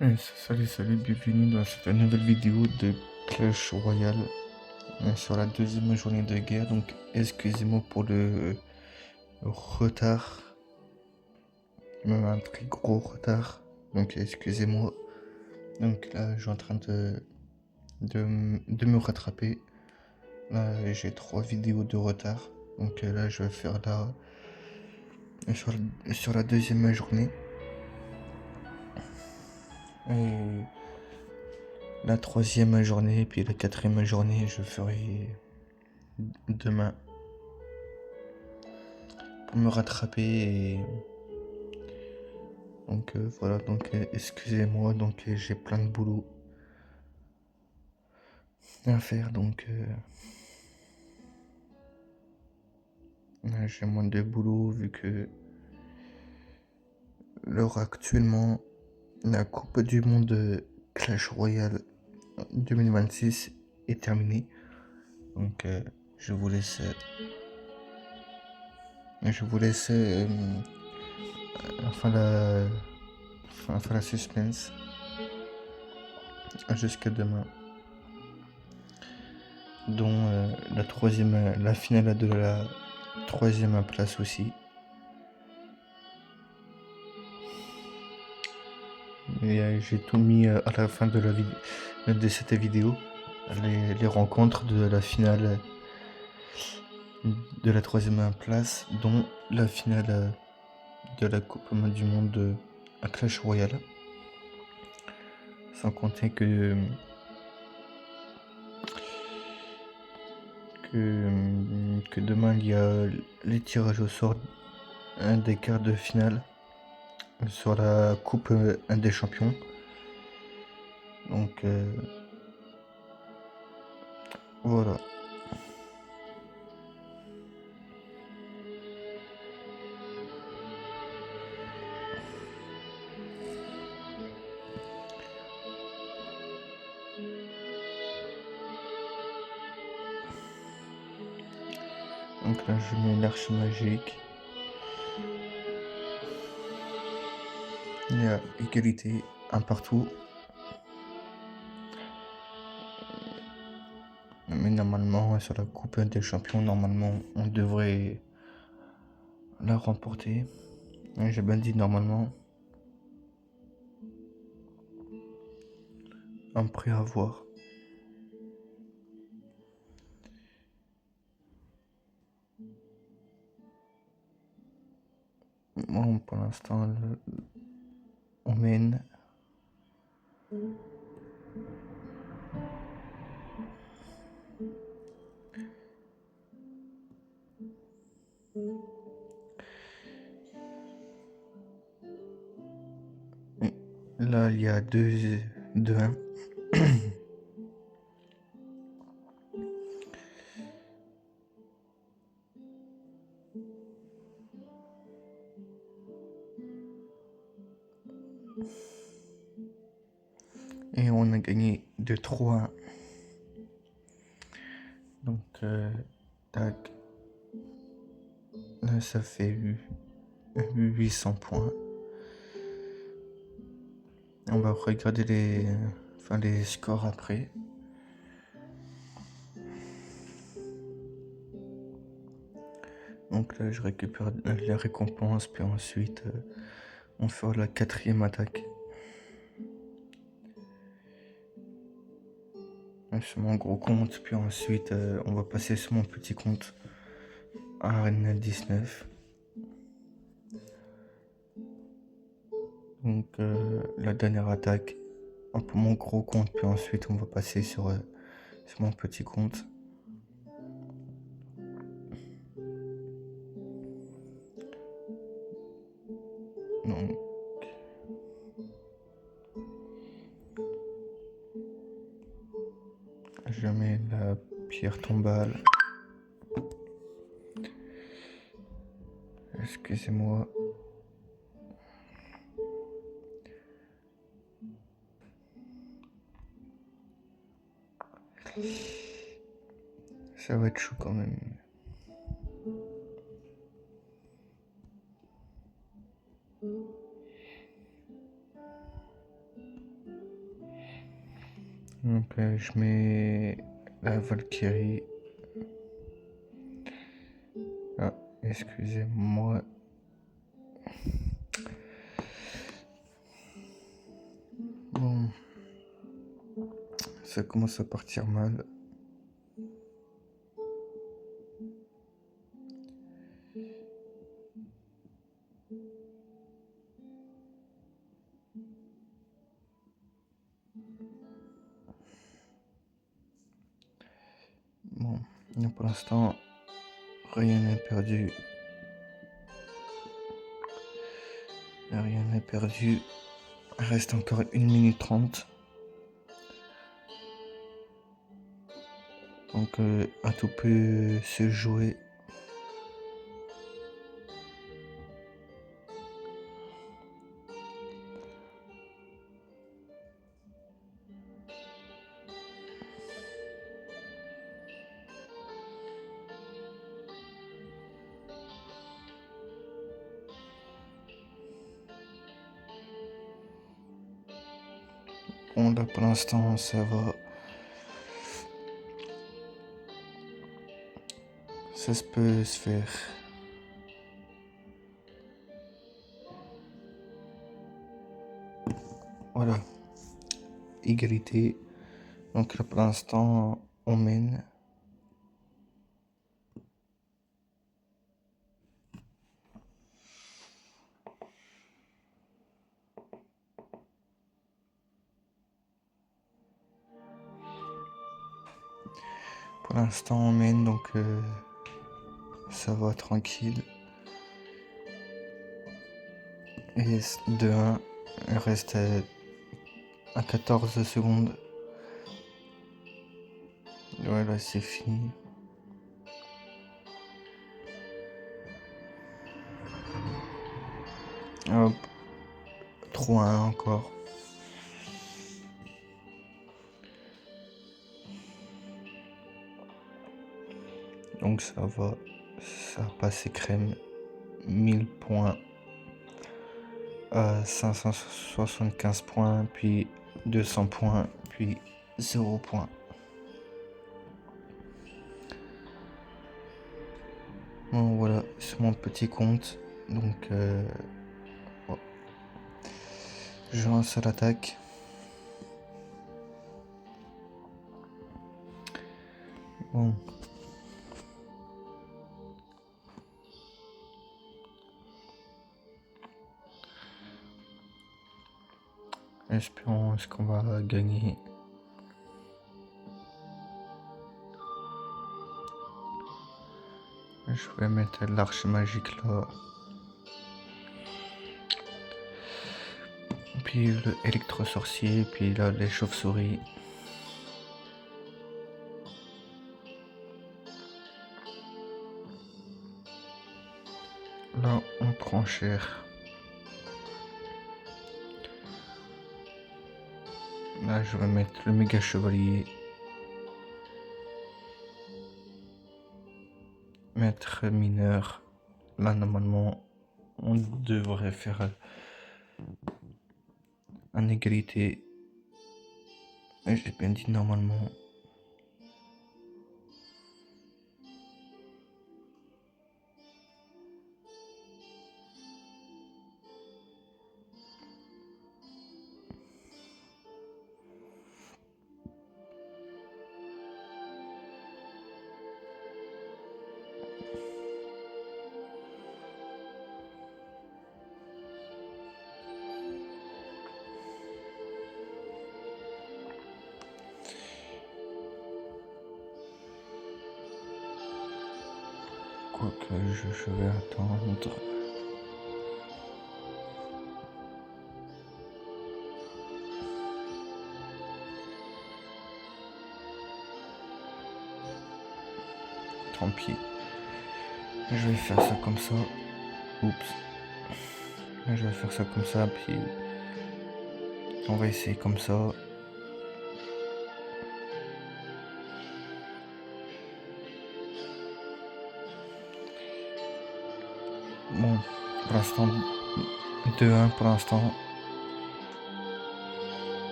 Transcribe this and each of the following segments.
Salut, bienvenue dans cette nouvelle vidéo de Clash Royale sur la deuxième journée de guerre. Donc excusez-moi pour le retard, même un très gros retard. Donc excusez-moi. Donc là je suis en train de me rattraper. Là j'ai 3 vidéos de retard. Donc là je vais faire sur la deuxième journée. Et la troisième journée, puis la quatrième journée, je ferai demain pour me rattraper. Et donc voilà, donc excusez-moi, donc j'ai plein de boulot à faire, donc j'ai moins de boulot vu que l'heure actuellement, la Coupe du Monde Clash Royale 2026 est terminée. Donc je vous laisse enfin la suspense jusqu'à demain, dont la finale de la troisième place aussi. Et j'ai tout mis à la fin de cette vidéo, les rencontres de la finale de la troisième place, dont la finale de la Coupe du Monde à Clash Royale. Sans compter que demain il y a les tirages au sort des quarts de finale sur la Coupe des Champions. Donc voilà. Donc là je mets l'arche magique. Il y a égalité, un partout. Mais normalement, sur la Coupe des Champions, normalement, on devrait la remporter. J'ai bien dit normalement. Après à voir. Bon, pour l'instant, on mène. Là, il y a 2-1. Et on a gagné 2-3. Donc, tac. Là, ça fait 800 points. On va regarder les scores après. Donc là, je récupère les récompenses, puis ensuite, on fera la quatrième attaque. Sur mon gros compte, puis ensuite, on va passer sur mon petit compte Arena 19. Donc la dernière attaque pour mon gros compte, puis ensuite on va passer sur mon petit compte. Donc je mets la pierre tombale. Excusez-moi. Ça va être chaud quand même. Donc je mets la Valkyrie. Ah, excusez-moi. Bon, ça commence à partir mal. Bon, pour l'instant, rien n'est perdu. Rien n'est perdu. Il reste encore 1 minute 30. Donc à tout peut se jouer. Bon là pour l'instant ça va. Ça peut se faire. Voilà. Égalité. Donc là pour l'instant on mène. Pour l'instant on mène donc ça va tranquille. Et 2-1. Il reste à 14 secondes. Voilà, c'est fini. Hop. 3-1 encore. Donc ça va. Ça a passé crème. 1000 points. 575 points. Puis 200 points. Puis 0 points. Bon voilà, c'est mon petit compte. Donc ouais. Je lance à l'attaque. Bon. Espérons ce qu'on va gagner. Je vais mettre l'arche magique là. Puis le électro-sorcier, puis là les chauves-souris. Là on prend cher. Là je vais mettre le méga chevalier. Maître mineur. Là normalement on devrait faire en égalité. J'ai bien dit normalement. Quoique je vais attendre. Tant pis. Je vais faire ça comme ça. Oups. Je vais faire ça comme ça, puis on va essayer comme ça. Bon, pour l'instant, 2-1 pour l'instant.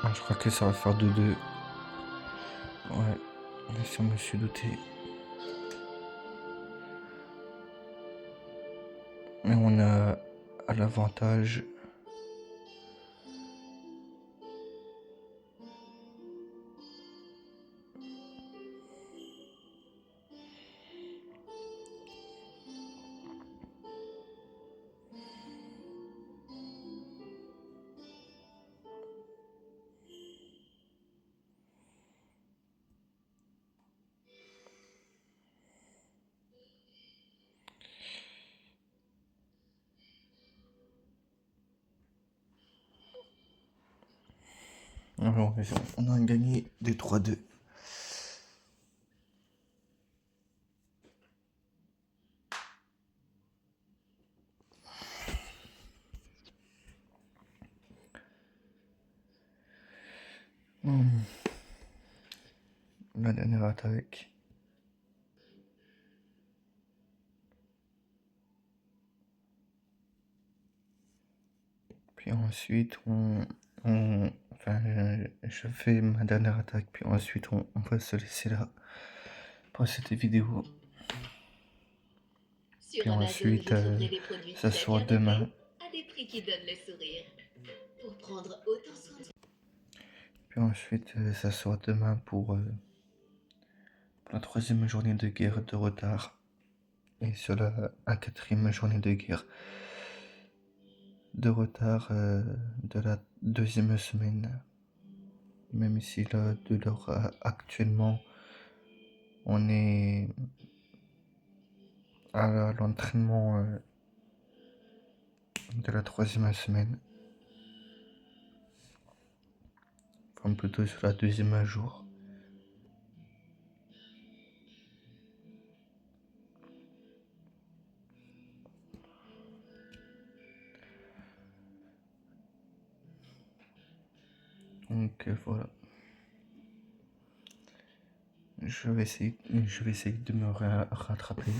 Ah, je crois que ça va faire 2-2. Ouais, je me suis douté. Mais on a à l'avantage. Alors, on a gagné des 3-2. La dernière attaque. Puis ensuite, enfin, je fais ma dernière attaque. Puis ensuite, on va se laisser là pour cette vidéo. Sur Puis Amazon, ensuite, vous trouverez des produits ça très sera bien demain. notés à des prix qui donnent le sourire. Pour prendre autant soin de Puis ensuite, ça sera demain pour la 3e journée de guerre de retard. Et sur la 4e journée de guerre de retard de la 2e semaine. Même si là, de l'heure actuellement, on est à l'entraînement de la 3e semaine. Enfin, plutôt sur la 2e jour. Donc voilà. Je vais essayer de me rattraper.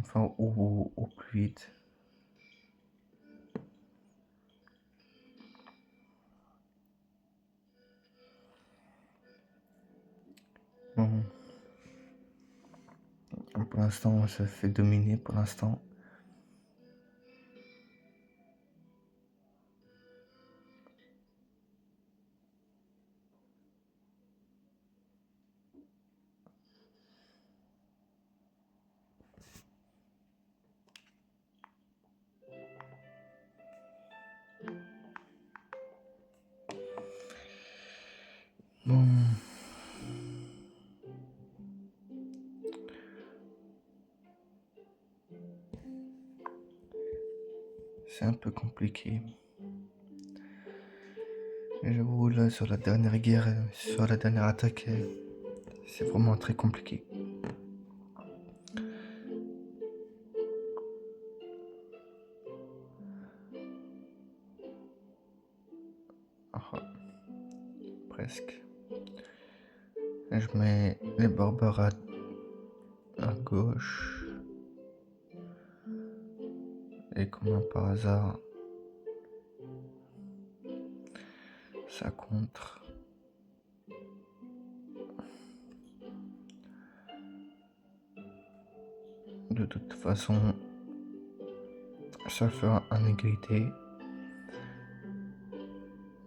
Enfin, au plus vite. Bon. Pour l'instant, on se fait dominer pour l'instant. Bon. C'est un peu compliqué. J'avoue, là, sur la dernière guerre, sur la dernière attaque, c'est vraiment très compliqué. Ah, presque. Je mets les barbares à gauche. Et comme par hasard, ça contre. De toute façon, ça fait un égalité.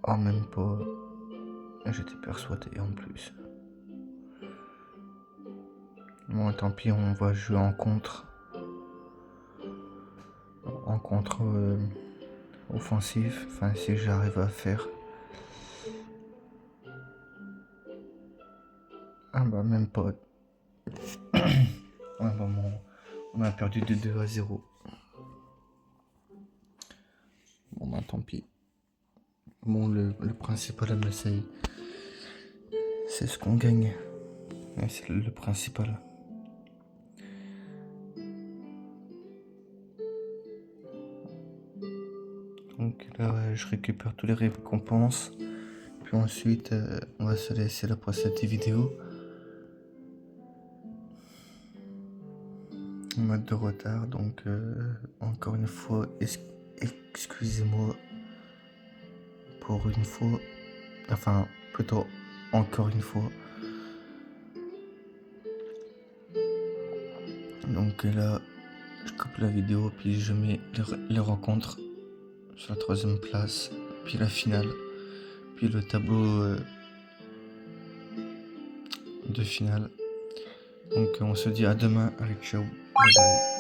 Ah, même pas. J'étais persuadé en plus. Bon, tant pis, on va jouer en contre. En contre offensif. Enfin, si j'arrive à faire. Ah bah, même pas. Ouais, bah, on a perdu de 2-0. Bon, bah, tant pis. Bon, le principal, c'est ce qu'on gagne. Ouais, c'est le principal. Donc là, je récupère toutes les récompenses. Puis ensuite, on va se laisser là pour cette vidéo. En mode de retard, donc encore une fois, excusez-moi pour une fois. Enfin, plutôt encore une fois. Donc là, je coupe la vidéo, puis je mets les rencontres sur la troisième place, puis la finale, puis le tableau de finale. Donc on se dit à demain, allez ciao, bye bye.